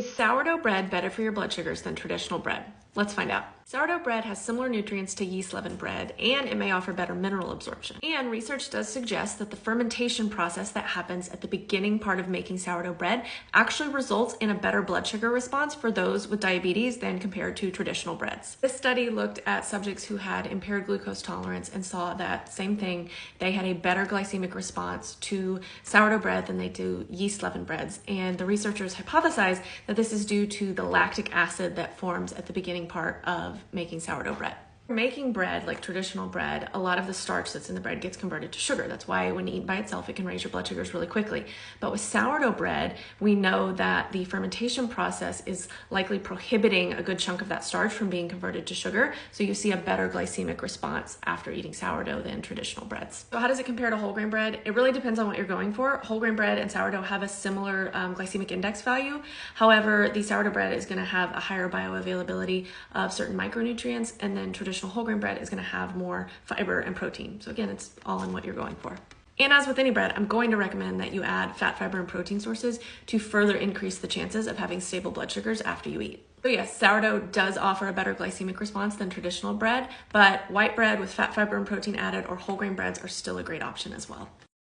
Is sourdough bread better for your blood sugars than traditional bread? Let's find out. Sourdough bread has similar nutrients to yeast leavened bread, and it may offer better mineral absorption. And research does suggest that the fermentation process that happens at the beginning part of making sourdough bread actually results in a better blood sugar response for those with diabetes than compared to traditional breads. This study looked at subjects who had impaired glucose tolerance and saw that same thing. They had a better glycemic response to sourdough bread than they do yeast leavened breads. And the researchers hypothesized that this is due to the lactic acid that forms at the beginning part of making sourdough bread. Making bread, like traditional bread, a lot of the starch that's in the bread gets converted to sugar. That's why when eaten by itself, it can raise your blood sugars really quickly. But with sourdough bread, we know that the fermentation process is likely prohibiting a good chunk of that starch from being converted to sugar. So you see a better glycemic response after eating sourdough than traditional breads. So how does it compare to whole grain bread? It really depends on what you're going for. Whole grain bread and sourdough have a similar glycemic index value. However, the sourdough bread is going to have a higher bioavailability of certain micronutrients, and then traditional whole grain bread is going to have more fiber and protein. So again, it's all in what you're going for. And as with any bread, I'm going to recommend that you add fat, fiber, and protein sources to further increase the chances of having stable blood sugars after you eat. So yes, sourdough does offer a better glycemic response than traditional bread, but white bread with fat, fiber, and protein added or whole grain breads are still a great option as well.